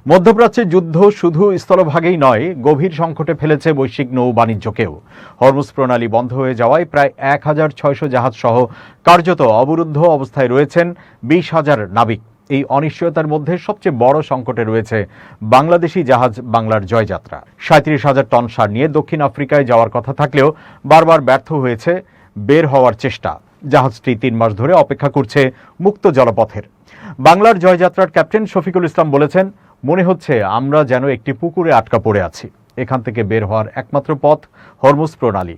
মধ্যপ্রাচ্যে যুদ্ধ শুধু স্থলভাগেই নয়, গভীর সংকটে ফেলেছে বৈশ্বিক নৌ বাণিজ্যকেও। হরমুজ প্রণালী বন্ধ হয়ে যাওয়ায় প্রায় ১,৬০০ জাহাজ সহ কার্যত অবরুদ্ধ অবস্থায় রয়েছেন ২০,০০০ নাবিক। এই অনিশ্চয়তার মধ্যে সবচেয়ে বড় সংকটে রয়েছে বাংলাদেশি জাহাজ বাংলার জয়যাত্রা। ৩৭,০০০ টন সার নিয়ে দক্ষিণ আফ্রিকায় যাওয়ার কথা থাকলেও বারবার ব্যর্থ হয়েছে বের হওয়ার চেষ্টা। জাহাজটি ৩ মাস ধরে অপেক্ষা করছে মুক্ত জলপথের। বাংলার জয়যাত্রার ক্যাপ্টেন শফিকুল ইসলাম বলেছেন, মনে হচ্ছে আমরা যেন একটি পুকুরে আটকা পড়ে আছি। এখান থেকে বের হওয়ার একমাত্র পথ হরমুজ প্রণালী।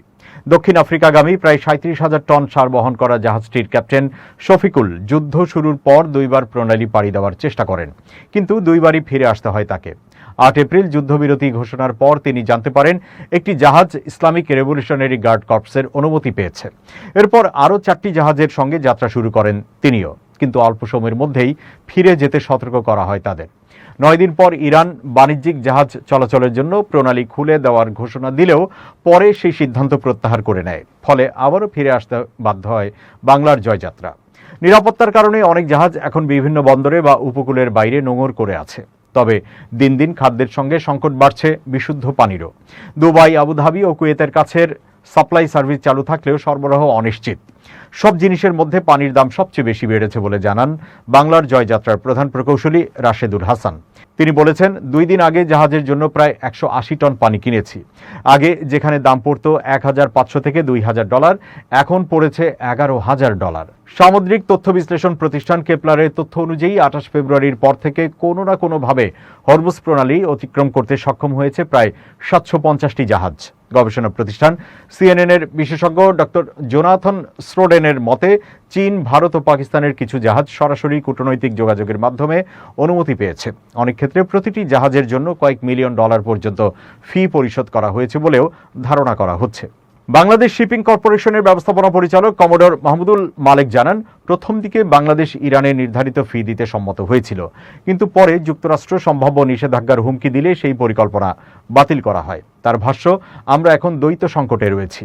দক্ষিণ আফ্রিকাগামী প্রায় ৩৭,০০০ টন সার বহন করা জাহাজটির ক্যাপ্টেন শফিকুল যুদ্ধ শুরুর পর ২ বার প্রণালী পাড়ি দেওয়ার চেষ্টা করেন, কিন্তু ২ বারই ফিরে আসতে হয় তাকে। ৮ এপ্রিল যুদ্ধবিরতি ঘোষণার পর তিনি জানতে পারেন একটি জাহাজ ইসলামিক রেভলিউশনারি গার্ড কর্পসের অনুমতি পেয়েছে। এরপর আরও ৪টি জাহাজের সঙ্গে যাত্রা শুরু করেন তিনিও, কিন্তু অল্প সময়ের মধ্যেই ফিরে যেতে সতর্ক করা হয় তাদের। ৯ দিন পর ইরান বাণিজ্যিক জাহাজ চলাচলের জন্য প্রণালী খুলে দেওয়ার ঘোষণা দিলেও পরে সেই সিদ্ধান্ত প্রত্যাহার করে নেয়। ফলে আবারও ফিরে আসতে বাধ্য হয় বাংলার জয়যাত্রা। নিরাপত্তার কারণে অনেক জাহাজ এখন বিভিন্ন বন্দরে বা উপকূলের বাইরে নোঙর করে আছে। তবে দিন দিন খাদ্যের সঙ্গে সংকট বাড়ছে বিশুদ্ধ পানিরও। দুবাই, আবুধাবি ও কুয়েতের কাছের সাপ্লাই সার্ভিস চালু থাকলেও সরবরাহ অনিশ্চিত। সব জিনিসের মধ্যে পানির দাম সবচেয়ে বেশি বেড়েছে বলে জানান বাংলার জয়যাত্রার প্রধান প্রকৌশলী রাশেদুল হাসান। তিনি বলেছেন, ২ দিন আগে জাহাজের জন্য প্রায় ১৮০ টন পানি কিনেছি। আগে যেখানে দাম পড়ত $১,৫০০ থেকে $২,০০০, এখন পড়েছে $১১,০০০। সামুদ্রিক তথ্য বিশ্লেষণ প্রতিষ্ঠান কেপলারের তথ্য অনুযায়ী ২৮ ফেব্রুয়ারির পর থেকে কোনো না কোনোভাবে হরমুজ প্রণালী অতিক্রম করতে সক্ষম হয়েছে প্রায় ৭৫০টি জাহাজ। গবেষণা প্রতিষ্ঠান সিএনএনের বিশেষজ্ঞ ডক্টর জোনাথন স্রোডেনের মতে, চীন, ভারত ও পাকিস্তানের কিছু জাহাজ সরাসরি কূটনৈতিক যোগাযোগের মাধ্যমে অনুমতি পেয়েছে। অনেক ক্ষেত্রে প্রতিটি জাহাজের জন্য কয়েক মিলিয়ন ডলার পর্যন্ত ফি পরিশোধ করা হয়েছে বলেও ধারণা করা হচ্ছে। বাংলাদেশ শিপিং কর্পোরেশনের ব্যবস্থাপনা পরিচালক কমোডর মাহমুদুল মালেক জানান, প্রথম দিকে বাংলাদেশ ইরানে নির্ধারিত ফি দিতে সম্মত হয়েছিল, কিন্তু পরে যুক্তরাষ্ট্র সম্ভাব্য নিষেধাজ্ঞার হুমকি দিলে সেই পরিকল্পনা বাতিল করা হয়। তার ভাষ্য, আমরা এখন দ্বৈত সংকটে রয়েছি।